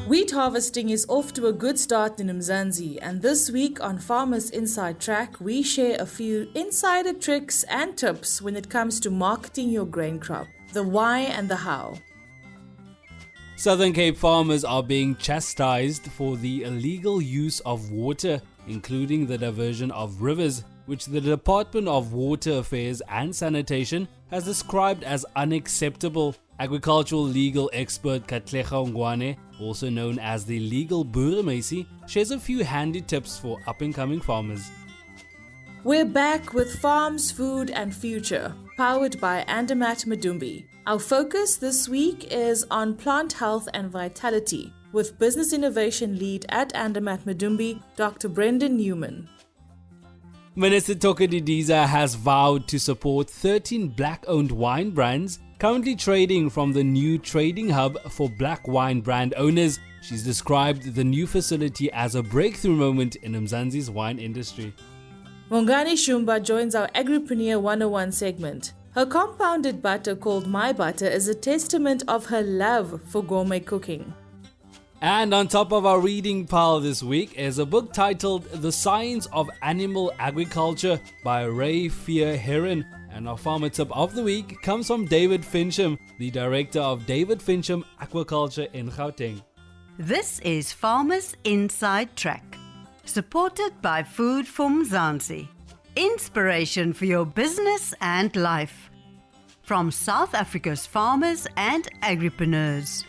Wheat harvesting is off to a good start in Mzansi, and this week on Farmers Inside Track, we share a few insider tricks and tips when it comes to marketing your grain crop, the why and the how. Southern Cape farmers are being chastised for the illegal use of water, including the diversion of rivers, which the Department of Water Affairs and Sanitation has described as unacceptable. Agricultural legal expert Katlego Ngwane, also known as the legal boeremeisie, shares a few handy tips for up-and-coming farmers. We're back with Farms, Food and Future, powered by Andermatt Madumbi. Our focus this week is on plant health and vitality, with Business Innovation Lead at Andermatt Madumbi, Dr. Brendon Neumann. Minister Thoko Didiza has vowed to support 13 black-owned wine brands currently trading from the new trading hub for black wine brand owners. She's described the new facility as a breakthrough moment in Mzansi's wine industry. Mongani Shumba joins our Agripreneur 101 segment. Her compounded butter called My Butter is a testament of her love for gourmet cooking. And on top of our reading pile this week is a book titled The Science of Animal Agriculture by Ray Fear Heron. And our farmer tip of the week comes from David Fincham, the director of David Fincham Aquaculture in Gauteng. This is Farmers Inside Track, supported by Food from Mzansi. Inspiration for your business and life. From South Africa's farmers and agripreneurs.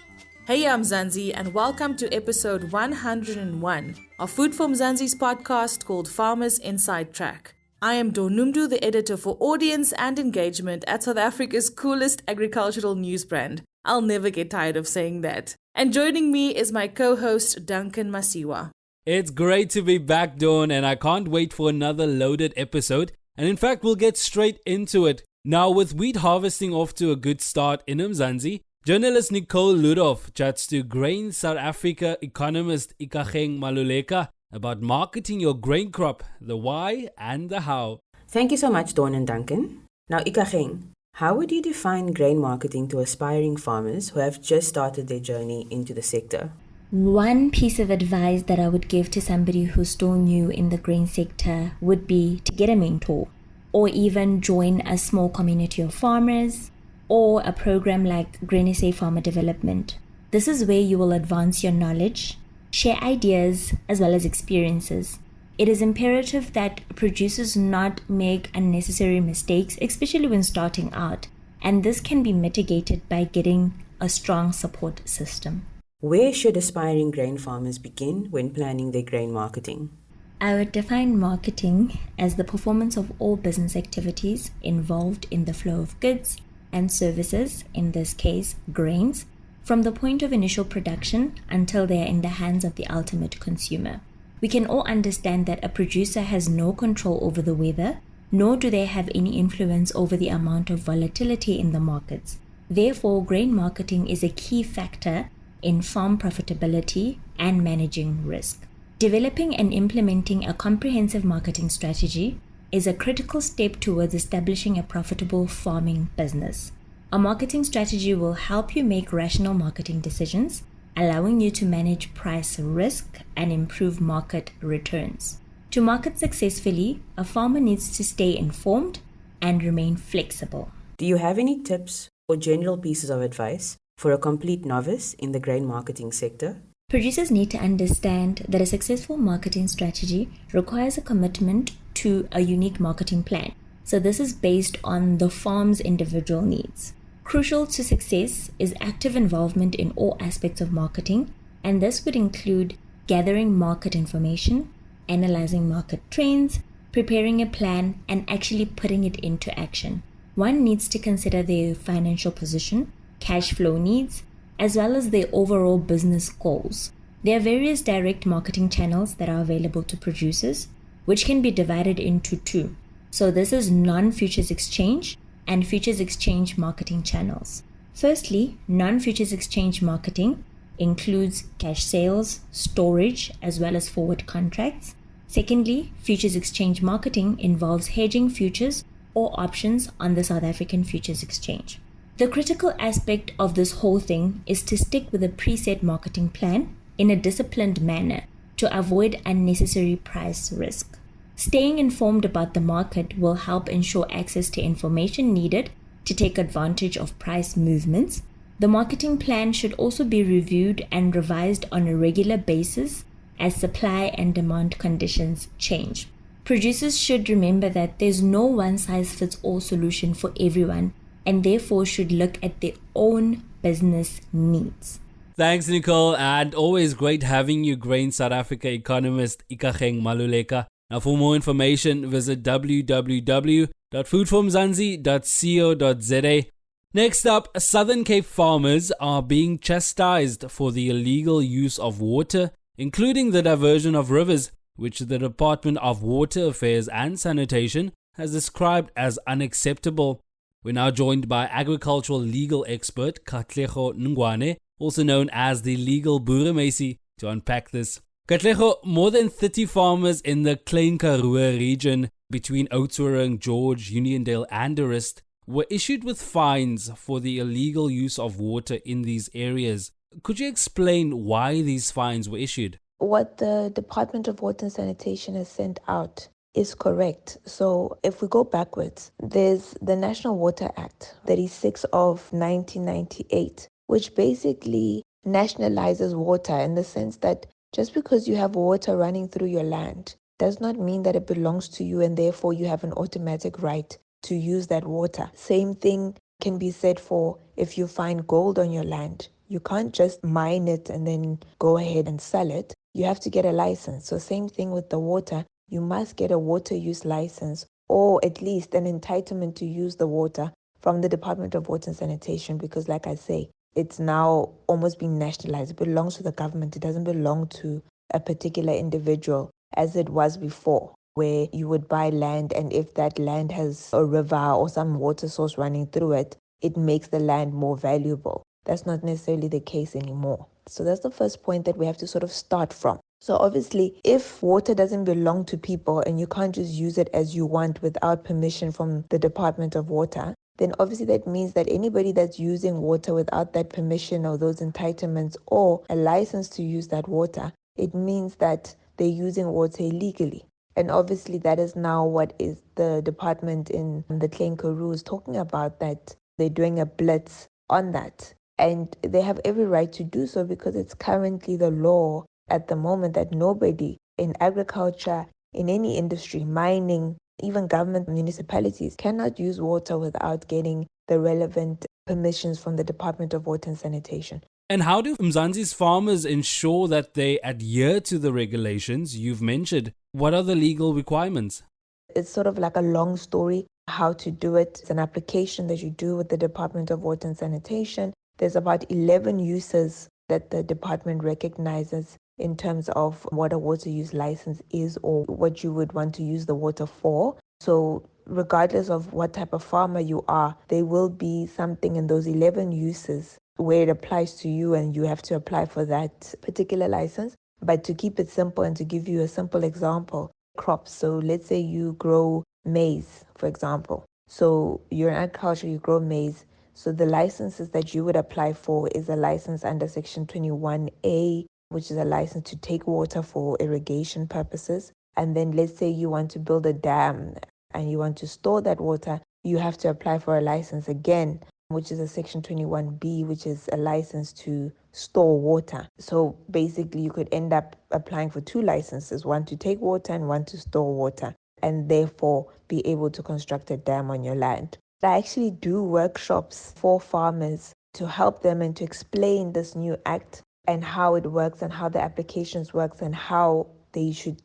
Hey, I'm Mzansi and welcome to episode 101 of Food for Mzansi's podcast called Farmers Inside Track. I am Donumdu, the editor for audience and engagement at South Africa's coolest agricultural news brand. I'll never get tired of saying that. And joining me is my co-host Duncan Masiwa. It's great to be back, Dawn, and I can't wait for another loaded episode. And in fact, we'll get straight into it. Now, with wheat harvesting off to a good start in Mzansi, journalist Nicole Ludov chats to Grain South Africa economist Katlego Ngwane about marketing your grain crop, the why and the how. Thank you so much, Dawn and Duncan. Now, Katlego, how would you define grain marketing to aspiring farmers who have just started their journey into the sector? One piece of advice that I would give to somebody who's still new in the grain sector would be to get a mentor or even join a small community of farmers or a program like Grain SA Farmer Development. This is where you will advance your knowledge, share ideas as well as experiences. It is imperative that producers not make unnecessary mistakes, especially when starting out, and this can be mitigated by getting a strong support system. Where should aspiring grain farmers begin when planning their grain marketing? I would define marketing as the performance of all business activities involved in the flow of goods and services, in this case grains, from the point of initial production until they are in the hands of the ultimate consumer. We can all understand that a producer has no control over the weather, nor do they have any influence over the amount of volatility in the markets. Therefore, grain marketing is a key factor in farm profitability and managing risk. Developing and implementing a comprehensive marketing strategy is a critical step towards establishing a profitable farming business. A marketing strategy will help you make rational marketing decisions, allowing you to manage price risk and improve market returns. To market successfully, a farmer needs to stay informed and remain flexible. Do you have any tips or general pieces of advice for a complete novice in the grain marketing sector? Producers need to understand that a successful marketing strategy requires a commitment to a unique marketing plan. So this is based on the farm's individual needs. Crucial to success is active involvement in all aspects of marketing, and this would include gathering market information, analyzing market trends, preparing a plan, and actually putting it into action. One needs to consider their financial position, cash flow needs, as well as their overall business goals. There are various direct marketing channels that are available to producers, which can be divided into two. So this is non-futures exchange and futures exchange marketing channels. Firstly, non-futures exchange marketing includes cash sales, storage, as well as forward contracts. Secondly, futures exchange marketing involves hedging futures or options on the South African Futures Exchange. The critical aspect of this whole thing is to stick with a preset marketing plan in a disciplined manner to avoid unnecessary price risk. Staying informed about the market will help ensure access to information needed to take advantage of price movements. The marketing plan should also be reviewed and revised on a regular basis as supply and demand conditions change. Producers should remember that there's no one-size-fits-all solution for everyone and therefore should look at their own business needs. Thanks, Nicole, and always great having you, Grain South Africa economist Ikageng Maluleka. Now, for more information, visit www.foodformzansi.co.za. Next up, Southern Cape farmers are being chastised for the illegal use of water, including the diversion of rivers, which the Department of Water Affairs and Sanitation has described as unacceptable. We're now joined by agricultural legal expert Katlego Ngwane, also known as the legal boeremeisie, to unpack this. Katlego, more than 30 farmers in the Klein Karoo region between Oudtshoorn, George, Uniondale and De Rust were issued with fines for the illegal use of water in these areas. Could you explain why these fines were issued? What the Department of Water and Sanitation has sent out is correct. So if we go backwards, there's the National Water Act 36 of 1998, which basically nationalizes water in the sense that just because you have water running through your land does not mean that it belongs to you and therefore you have an automatic right to use that water. Same thing can be said for if you find gold on your land. You can't just mine it and then go ahead and sell it. You have to get a license. So same thing with the water. You must get a water use license or at least an entitlement to use the water from the Department of Water and Sanitation because like I say, it's now almost been nationalized. It belongs to the government. It doesn't belong to a particular individual as it was before, where you would buy land and if that land has a river or some water source running through it, it makes the land more valuable. That's not necessarily the case anymore. So that's the first point that we have to sort of start from. So obviously, if water doesn't belong to people and you can't just use it as you want without permission from the Department of Water, then obviously that means that anybody that's using water without that permission or those entitlements or a license to use that water, it means that they're using water illegally. And obviously that is now what is the department in the Klein Karoo is talking about, that they're doing a blitz on that. And they have every right to do so because it's currently the law at the moment that nobody in agriculture, in any industry, mining, even government municipalities cannot use water without getting the relevant permissions from the Department of Water and Sanitation. And how do Mzansi's farmers ensure that they adhere to the regulations you've mentioned? What are the legal requirements? It's sort of like a long story how to do it. It's an application that you do with the Department of Water and Sanitation. There's about 11 uses that the department recognizes in terms of what a water use license is or what you would want to use the water for. So regardless of what type of farmer you are, there will be something in those 11 uses where it applies to you and you have to apply for that particular license. But to keep it simple and to give you a simple example, crops. So let's say you grow maize, for example. So you're in agriculture, you grow maize. So the licenses that you would apply for is a license under Section 21A, which is a license to take water for irrigation purposes. And then let's say you want to build a dam and you want to store that water, you have to apply for a license again, which is a Section 21B, which is a license to store water. So basically you could end up applying for two licenses, one to take water and one to store water, and therefore be able to construct a dam on your land. I actually do workshops for farmers to help them and to explain this new act and how it works and how the applications works and how they should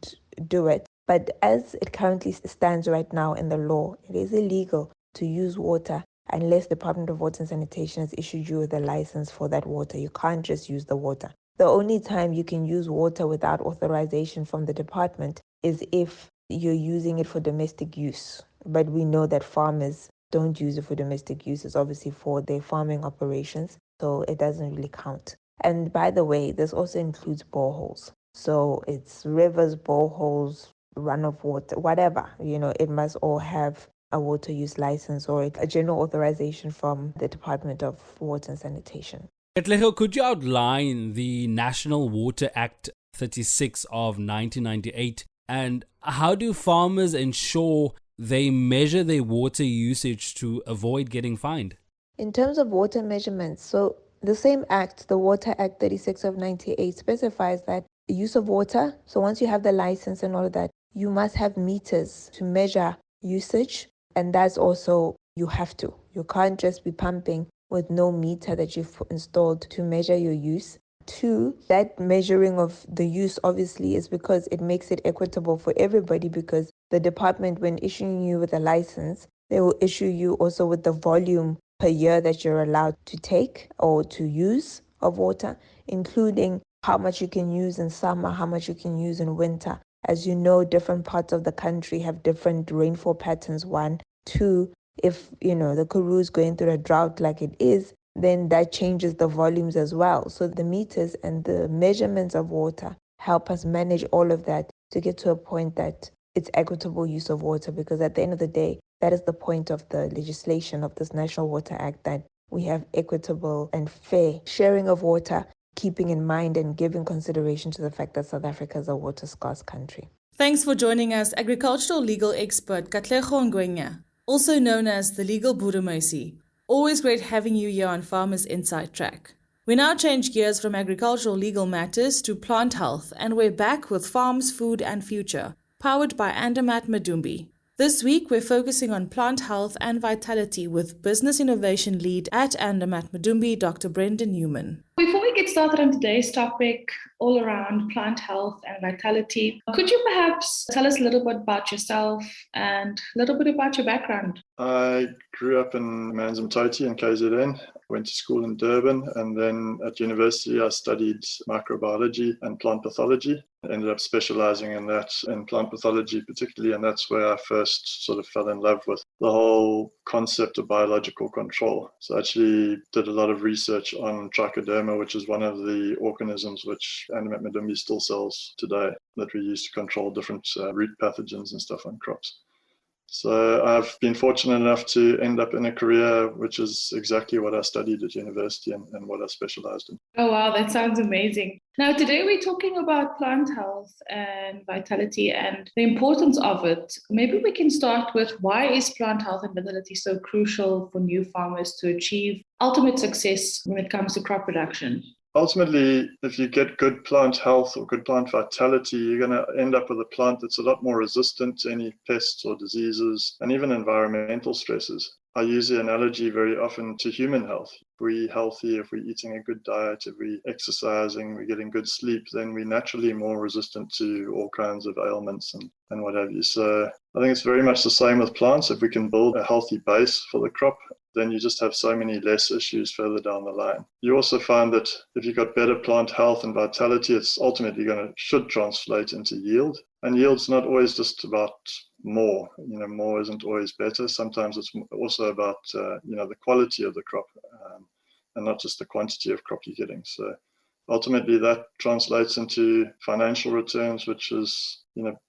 do it. But as it currently stands right now in the law, it is illegal to use water unless the Department of Water and Sanitation has issued you with a license for that water. You can't just use the water. The only time you can use water without authorization from the department is if you're using it for domestic use. But we know that farmers don't use it for domestic use. It's obviously for their farming operations, so it doesn't really count. And by the way, this also includes boreholes. So it's rivers, boreholes, runoff water, whatever, it must all have a water use license or a general authorization from the Department of Water and Sanitation. Katlego, could you outline the National Water Act 36 of 1998 and how do farmers ensure they measure their water usage to avoid getting fined? In terms of water measurements, so the same act, the Water Act 36 of 98, specifies that the use of water, so once you have the license and all of that, you must have meters to measure usage, and that's also, you have to. You can't just be pumping with no meter that you've installed to measure your use. Two, that measuring of the use obviously is because it makes it equitable for everybody, because the department, when issuing you with a license, they will issue you also with the volume per year that you're allowed to take or to use of water, including how much you can use in summer, how much you can use in winter. As you know, different parts of the country have different rainfall patterns, one. Two, if, the Karoo is going through a drought like it is, then that changes the volumes as well. So the meters and the measurements of water help us manage all of that to get to a point that it's equitable use of water, because at the end of the day, that is the point of the legislation of this National Water Act, that we have equitable and fair sharing of water, keeping in mind and giving consideration to the fact that South Africa is a water scarce country. Thanks for joining us, agricultural legal expert Katlego Ngwane, also known as the legal boeremeisie. Always great having you here on Farmers Inside Track. We now change gears from agricultural legal matters to plant health, and we're back with Farms, Food and Future, powered by Andermatt Madumbi. This week, we're focusing on plant health and vitality with Business Innovation Lead at Andermatt Madumbi, Dr. Brendon Neumann. Before we get started on today's topic, all around plant health and vitality, could you perhaps tell us a little bit about yourself and a little bit about your background? I grew up in Mzansi in KZN, went to school in Durban, and then at university I studied microbiology and plant pathology. I ended up specializing in that, in plant pathology particularly, and that's where I first sort of fell in love with the whole concept of biological control. So I actually did a lot of research on trichoderma, which is one of the organisms which Andermatt Madumbi still sells today, that we use to control different root pathogens and stuff on crops. So I've been fortunate enough to end up in a career which is exactly what I studied at university and what I specialized in. Oh, wow, that sounds amazing. Now, today we're talking about plant health and vitality and the importance of it. Maybe we can start with, why is plant health and vitality so crucial for new farmers to achieve ultimate success when it comes to crop production? Ultimately, if you get good plant health or good plant vitality, you're going to end up with a plant that's a lot more resistant to any pests or diseases and even environmental stresses. I use the analogy very often to human health. If we're healthy, if we're eating a good diet, if we're exercising, we're getting good sleep, then we're naturally more resistant to all kinds of ailments and what have you. So I think it's very much the same with plants. If we can build a healthy base for the crop, then you just have so many less issues further down the line. You also find that if you've got better plant health and vitality, it's ultimately should translate into yield. And yield's not always just about more. More isn't always better. Sometimes it's also about the quality of the crop and not just the quantity of crop you're getting. So ultimately that translates into financial returns, which is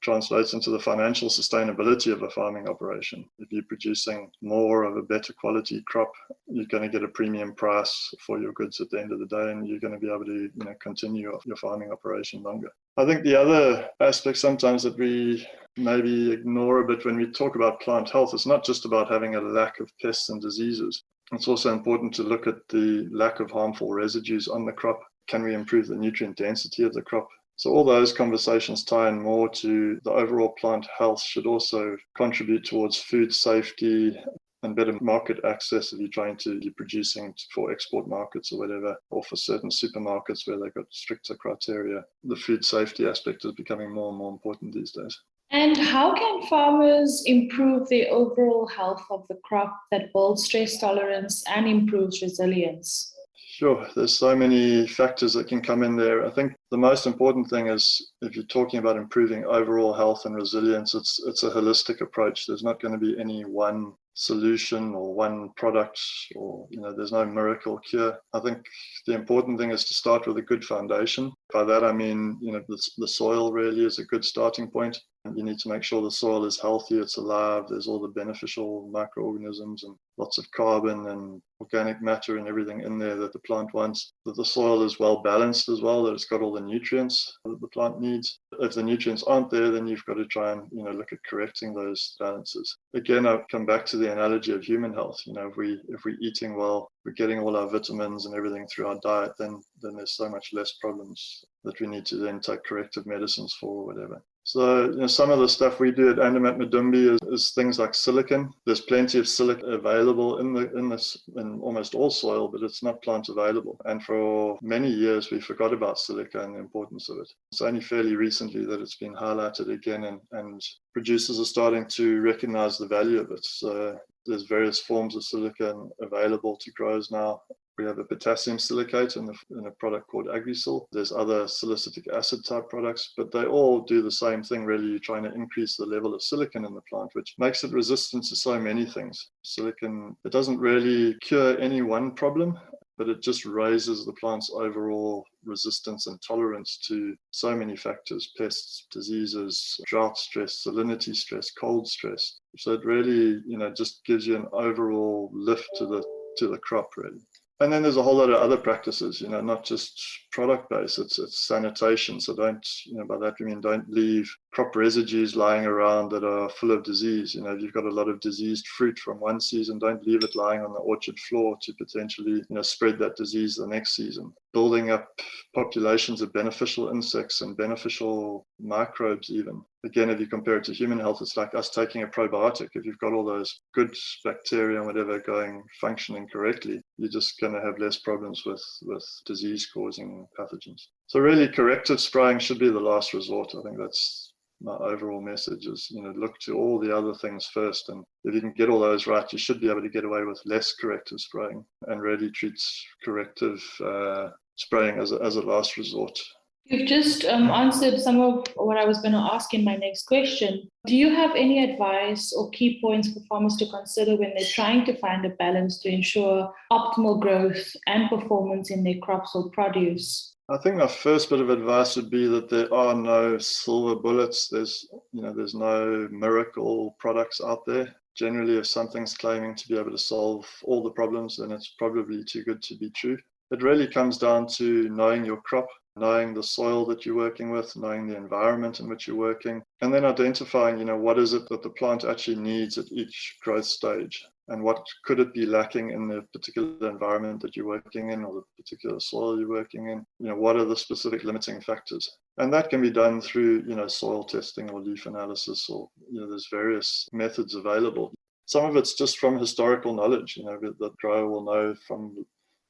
translates into the financial sustainability of a farming operation. If you're producing more of a better quality crop, you're going to get a premium price for your goods at the end of the day, and you're going to be able to continue your farming operation longer. I think the other aspect sometimes that we maybe ignore a bit when we talk about plant health is not just about having a lack of pests and diseases. It's also important to look at the lack of harmful residues on the crop. Can we improve the nutrient density of the crop? So all those conversations tie in more to the overall plant health, should also contribute towards food safety and better market access if you're producing for export markets or whatever, or for certain supermarkets where they've got stricter criteria. The food safety aspect is becoming more and more important these days. And how can farmers improve the overall health of the crop that builds stress tolerance and improves resilience? Sure, there's so many factors that can come in there. I think the most important thing is, if you're talking about improving overall health and resilience, it's a holistic approach. There's not going to be any one solution or one product, or there's no miracle cure. I think the important thing is to start with a good foundation. By that I mean the soil really is a good starting point. You need to make sure the soil is healthy, it's alive, there's all the beneficial microorganisms and lots of carbon and organic matter and everything in there that the plant wants, that the soil is well balanced as well, that it's got all the nutrients that the plant needs. If the nutrients aren't there, then you've got to try and look at correcting those balances. Again, I come back to the analogy of human health. If we're eating well, we're getting all our vitamins and everything through our diet, then there's so much less problems that we need to then take corrective medicines for or whatever. So, some of the stuff we do at Andermatt Madumbi is things like silicon. There's plenty of silica available in almost all soil, but it's not plant available. And for many years, we forgot about silica and the importance of it. It's only fairly recently that it's been highlighted again, and producers are starting to recognize the value of it. So there's various forms of silicon available to growers now. We have a potassium silicate in a product called Agrisil. There's other salicylic acid type products, but they all do the same thing really. You're trying to increase the level of silicon in the plant, which makes it resistant to so many things. Silicon, it doesn't really cure any one problem, but it just raises the plant's overall resistance and tolerance to so many factors: pests, diseases, drought stress, salinity stress, cold stress. So it really, just gives you an overall lift to the crop really. And then there's a whole lot of other practices, not just product-based, it's sanitation. So don't, by that we mean don't leave crop residues lying around that are full of disease. If you've got a lot of diseased fruit from one season, don't leave it lying on the orchard floor to potentially, spread that disease the next season. Building up populations of beneficial insects and beneficial microbes even. Again, if you compare it to human health, it's like us taking a probiotic. If you've got all those good bacteria and whatever functioning correctly, you're just going to have less problems with disease-causing pathogens. So really, corrective spraying should be the last resort. I think that's my overall message is, look to all the other things first. And if you can get all those right, you should be able to get away with less corrective spraying and really treat corrective spraying as a last resort. You've just answered some of what I was going to ask in my next question. Do you have any advice or key points for farmers to consider when they're trying to find a balance to ensure optimal growth and performance in their crops or produce? I think my first bit of advice would be that there are no silver bullets. There's no miracle products out there. Generally, if something's claiming to be able to solve all the problems, then it's probably too good to be true. It really comes down to knowing your crop, knowing the soil that you're working with, knowing the environment in which you're working, and then identifying, what is it that the plant actually needs at each growth stage, and what could it be lacking in the particular environment that you're working in or the particular soil you're working in. What are the specific limiting factors? And that can be done through, soil testing or leaf analysis, or, there's various methods available. Some of it's just from historical knowledge, the grower will know from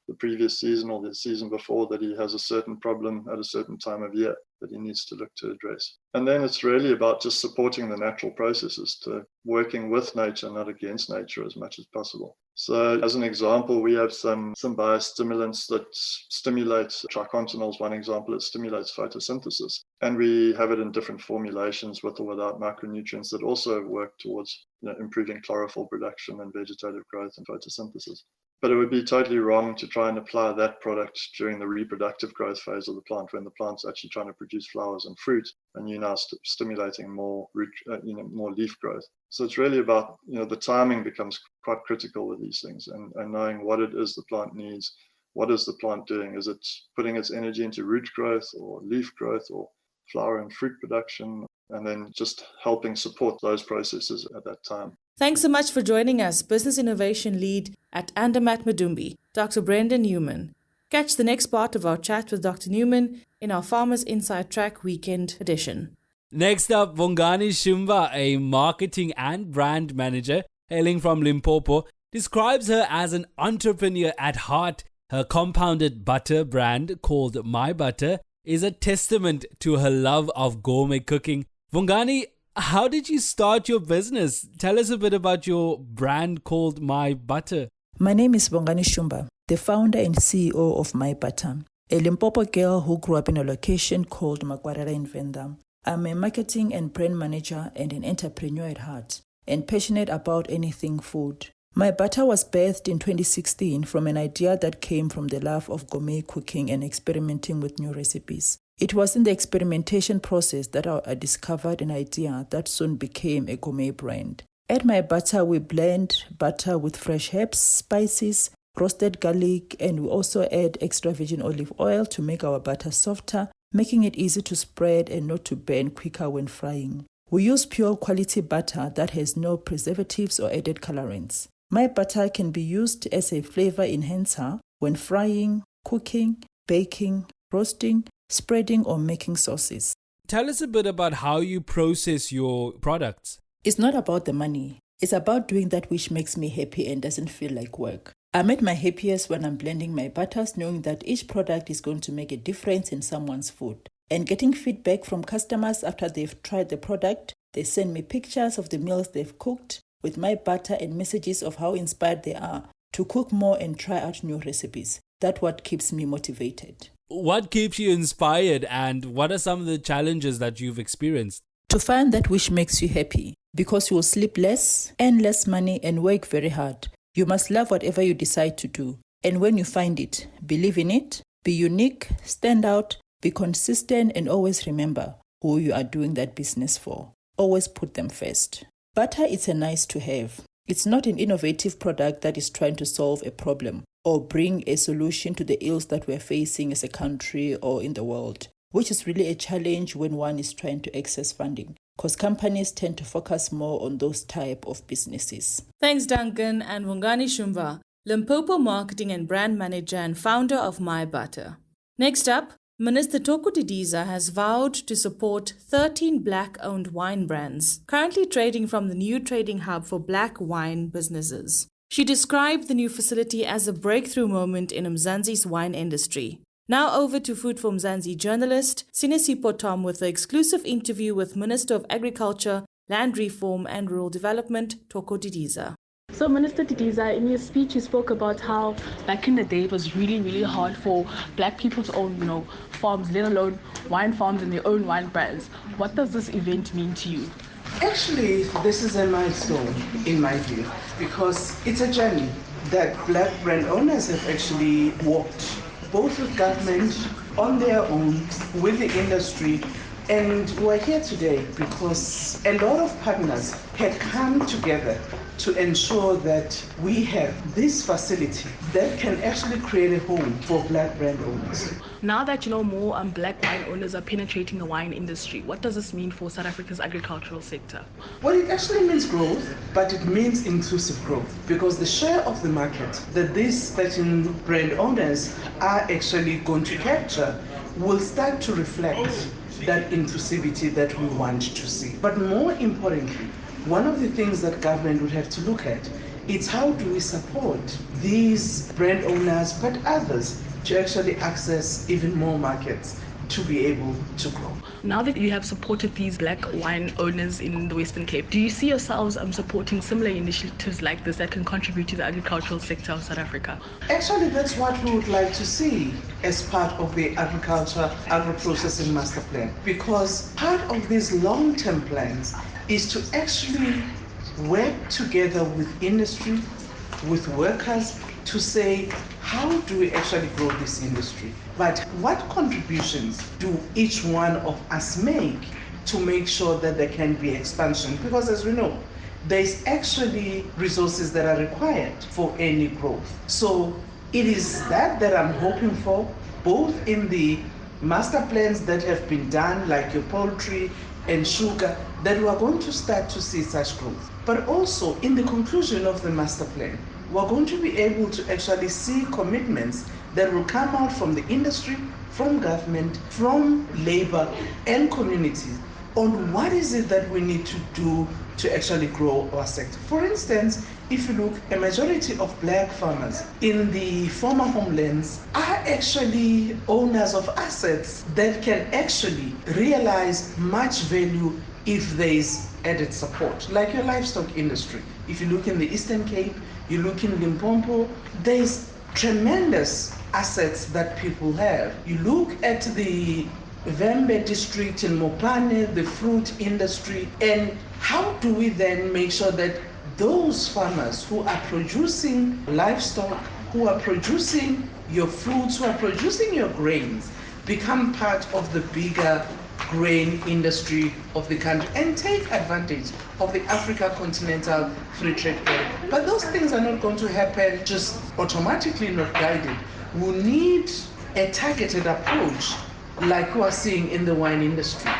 the previous season or the season before that he has a certain problem at a certain time of year that he needs to look to address. And then it's really about just supporting the natural processes, to working with nature, not against nature as much as possible. So as an example, we have some biostimulants that stimulate, tricontinol is one example, it stimulates photosynthesis. And we have it in different formulations with or without micronutrients that also work towards improving chlorophyll production and vegetative growth and photosynthesis. But it would be totally wrong to try and apply that product during the reproductive growth phase of the plant, when the plant's actually trying to produce flowers and fruit, and you're now stimulating more root, more leaf growth. So it's really about, the timing becomes quite critical with these things, and knowing what it is the plant needs. What is the plant doing? Is it putting its energy into root growth or leaf growth or flower and fruit production? And then just helping support those processes at that time. Thanks so much for joining us, Business Innovation Lead at Andermatt Madumbi, Dr. Brendon Neumann. Catch the next part of our chat with Dr. Neumann in our Farmers Inside Track Weekend edition. Next up, Bongani Shumba, a marketing and brand manager hailing from Limpopo, describes her as an entrepreneur at heart. Her compounded butter brand called My Butter is a testament to her love of gourmet cooking. Bongani, how did you start your business? Tell us a bit about your brand called My Butter. My name is Bongani Shumba, the founder and CEO of My Butter, a Limpopo girl who grew up in a location called Makwarara in Venda. I'm a marketing and brand manager and an entrepreneur at heart, and passionate about anything food. My Butter was birthed in 2016 from an idea that came from the love of gourmet cooking and experimenting with new recipes. It was in the experimentation process that I discovered an idea that soon became a gourmet brand. At My Butter, we blend butter with fresh herbs, spices, roasted garlic, and we also add extra virgin olive oil to make our butter softer, making it easy to spread and not to burn quicker when frying. We use pure quality butter that has no preservatives or added colorants. My Butter can be used as a flavor enhancer when frying, cooking, baking, roasting, spreading, or making sauces. Tell us a bit about how you process your products. It's not about the money. It's about doing that which makes me happy and doesn't feel like work. I'm at my happiest when I'm blending my butters, knowing that each product is going to make a difference in someone's food. And getting feedback from customers after they've tried the product, they send me pictures of the meals they've cooked with my butter and messages of how inspired they are to cook more and try out new recipes. That's what keeps me motivated. What keeps you inspired, and what are some of the challenges that you've experienced? To find that which makes you happy, because you will sleep less, earn less money, and work very hard. You must love whatever you decide to do. And when you find it, believe in it, be unique, stand out, be consistent, and always remember who you are doing that business for. Always put them first. Butter is a nice to have. It's not an innovative product that is trying to solve a problem or bring a solution to the ills that we're facing as a country or in the world, which is really a challenge when one is trying to access funding, because companies tend to focus more on those type of businesses. Thanks, Duncan and Wongani Shumba, Limpopo Marketing and Brand Manager and founder of My Butter. Next up, Minister Thoko Didiza has vowed to support 13 black-owned wine brands, currently trading from the new trading hub for black wine businesses. She described the new facility as a breakthrough moment in Mzansi's wine industry. Now over to Food for Mzansi journalist Sinesipho Tom with the exclusive interview with Minister of Agriculture, Land Reform and Rural Development, Thoko Didiza. So Minister Didiza, in your speech you spoke about how back in the day it was really, really hard for black people to own, farms, let alone wine farms and their own wine brands. What does this event mean to you? Actually, this is a milestone in my view, because it's a journey that black brand owners have actually walked, both with government, on their own, with the industry. And we're here today because a lot of partners had come together to ensure that we have this facility that can actually create a home for black brand owners. Now that more black wine owners are penetrating the wine industry, what does this mean for South Africa's agricultural sector? Well, it actually means growth, but it means inclusive growth, because the share of the market that these 13 brand owners are actually going to capture will start to reflect that inclusivity that we want to see. But more importantly, one of the things that government would have to look at is how do we support these brand owners, but others, to actually access even more markets to be able to grow. Now that you have supported these black wine owners in the Western Cape, do you see yourselves supporting similar initiatives like this that can contribute to the agricultural sector of South Africa? Actually, that's what we would like to see as part of the agro-processing master plan, because part of these long-term plans is to actually work together with industry, with workers, to say, how do we actually grow this industry? But what contributions do each one of us make to make sure that there can be expansion? Because as we know, there's actually resources that are required for any growth. So it is that I'm hoping for, both in the master plans that have been done, like your poultry and sugar, that we are going to start to see such growth. But also in the conclusion of the master plan, we're going to be able to actually see commitments that will come out from the industry, from government, from labor and communities on what is it that we need to do to actually grow our sector. For instance, if you look, a majority of black farmers in the former homelands are actually owners of assets that can actually realize much value if there is added support, like your livestock industry. If you look in the Eastern Cape, you look in Limpopo, there's tremendous assets that people have. You look at the Vembe district in Mopane, the fruit industry, and how do we then make sure that those farmers who are producing livestock, who are producing your fruits, who are producing your grains, become part of the bigger grain industry of the country and take advantage of the Africa Continental Free Trade Area. But those things are not going to happen just automatically, not guided. We need a targeted approach like we are seeing in the wine industry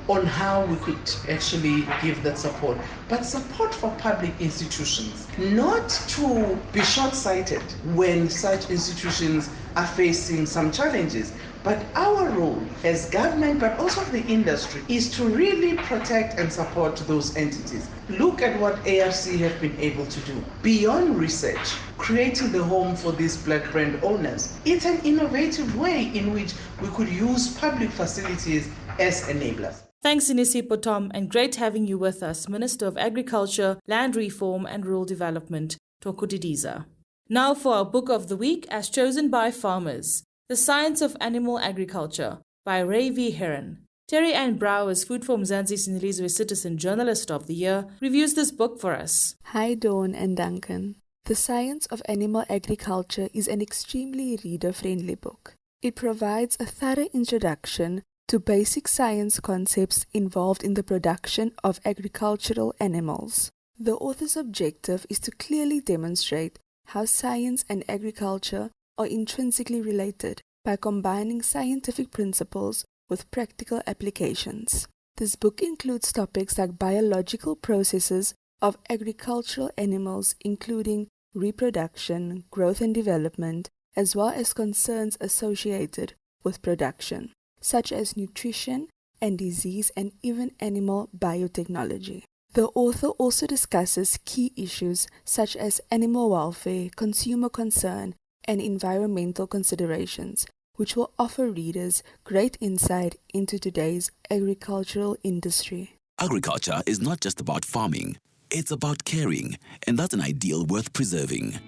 on how we could actually give that support. But support for public institutions, not to be short-sighted when such institutions are facing some challenges. But our role as government, but also the industry, is to really protect and support those entities. Look at what ARC have been able to do. Beyond research, creating the home for these black brand owners. It's an innovative way in which we could use public facilities as enablers. Thanks, Inisi Potom, and great having you with us, Minister of Agriculture, Land Reform and Rural Development, Thoko Didiza. Now for our book of the week, as chosen by farmers. The Science of Animal Agriculture by Ray V. Heron. Terry Ann Brouwers, Food for Mzansi Sinelizwe Citizen Journalist of the Year, reviews this book for us. Hi Dawn and Duncan. The Science of Animal Agriculture is an extremely reader-friendly book. It provides a thorough introduction to basic science concepts involved in the production of agricultural animals. The author's objective is to clearly demonstrate how science and agriculture are intrinsically related by combining scientific principles with practical applications. This book includes topics like biological processes of agricultural animals, including reproduction, growth and development, as well as concerns associated with production, such as nutrition and disease and even animal biotechnology. The author also discusses key issues such as animal welfare, consumer concern, and environmental considerations, which will offer readers great insight into today's agricultural industry. Agriculture is not just about farming, it's about caring, and that's an ideal worth preserving.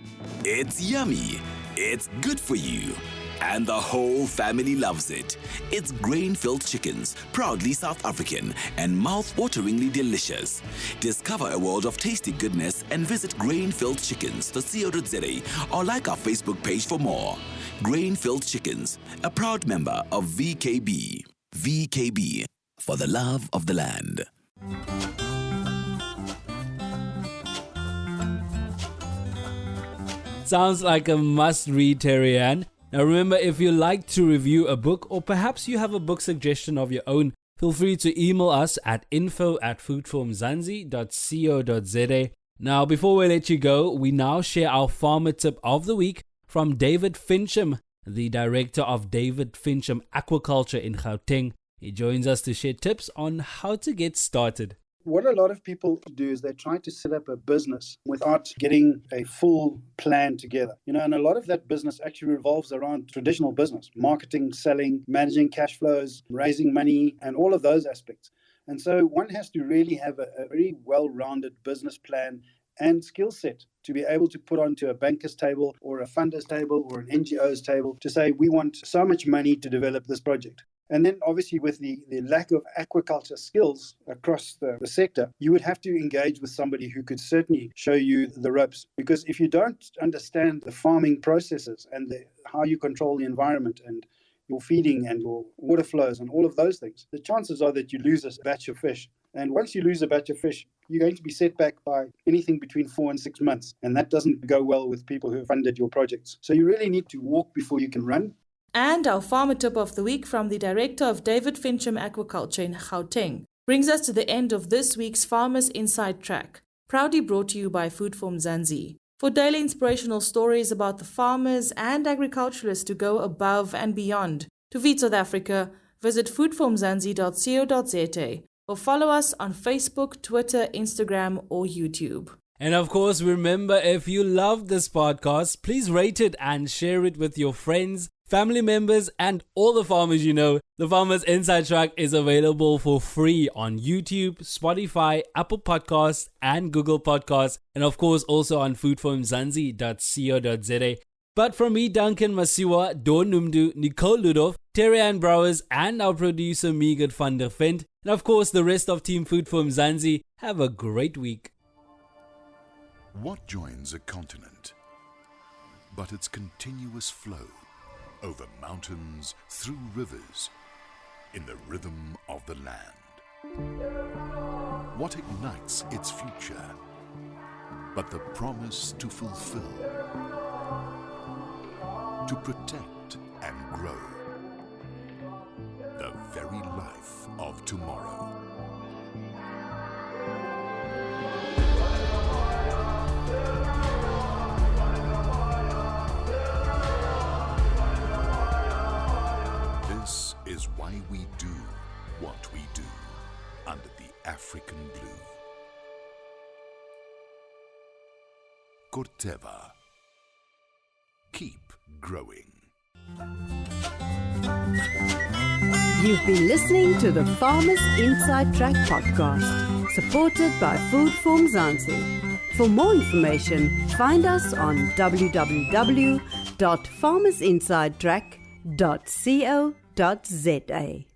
It's yummy, it's good for you, and the whole family loves it. It's grain-filled chickens, proudly South African and mouth-wateringly delicious. Discover a world of tasty goodness and visit grainfilledchickens.co.za or like our Facebook page for more. Grain-Filled Chickens, a proud member of VKB. VKB, for the love of the land. Sounds like a must-read, Terry Ann. Now remember, if you like to review a book or perhaps you have a book suggestion of your own, feel free to email us at info@foodformzansi.co.za. Now before we let you go, we now share our farmer tip of the week from David Fincham, the director of David Fincham Aquaculture in Gauteng. He joins us to share tips on how to get started. What a lot of people do is they try to set up a business without getting a full plan together. And a lot of that business actually revolves around traditional business, marketing, selling, managing cash flows, raising money, and all of those aspects. And so one has to really have a very well-rounded business plan and skill set to be able to put onto a banker's table or a funder's table or an NGO's table to say, we want so much money to develop this project. And then obviously with the lack of aquaculture skills across the sector, you would have to engage with somebody who could certainly show you the ropes. Because if you don't understand the farming processes and how you control the environment and your feeding and your water flows and all of those things, the chances are that you lose a batch of fish. And once you lose a batch of fish, you're going to be set back by anything between 4 and 6 months. And that doesn't go well with people who have funded your projects. So you really need to walk before you can run. And our farmer tip of the week from the director of David Fincham Aquaculture in Gauteng brings us to the end of this week's Farmers Inside Track, proudly brought to you by Food for Mzansi. For daily inspirational stories about the farmers and agriculturalists to go above and beyond to feed South Africa, visit foodformzansi.co.za or follow us on Facebook, Twitter, Instagram, or YouTube. And of course, remember, if you love this podcast, please rate it and share it with your friends, family members, and all the farmers you know. The Farmers Inside Track is available for free on YouTube, Spotify, Apple Podcasts, and Google Podcasts, and of course also on foodformzansi.co.za. But from me, Duncan Masiwa, Dawn Numdu, Nicole Ludov, Terry Ann Brouwers, and our producer Meagard van der Vent, and of course the rest of Team Food for Mzansi, have a great week. What joins a continent but its continuous flow? over mountains, through rivers, in the rhythm of the land. What ignites its future, but the promise to fulfill, to protect and grow the very life of tomorrow. This is why we do what we do under the African blue. Corteva. Keep growing. You've been listening to the Farmers Inside Track podcast, supported by Food for Mzansi. For more information, find us on www.farmersinsidetrack.co.za.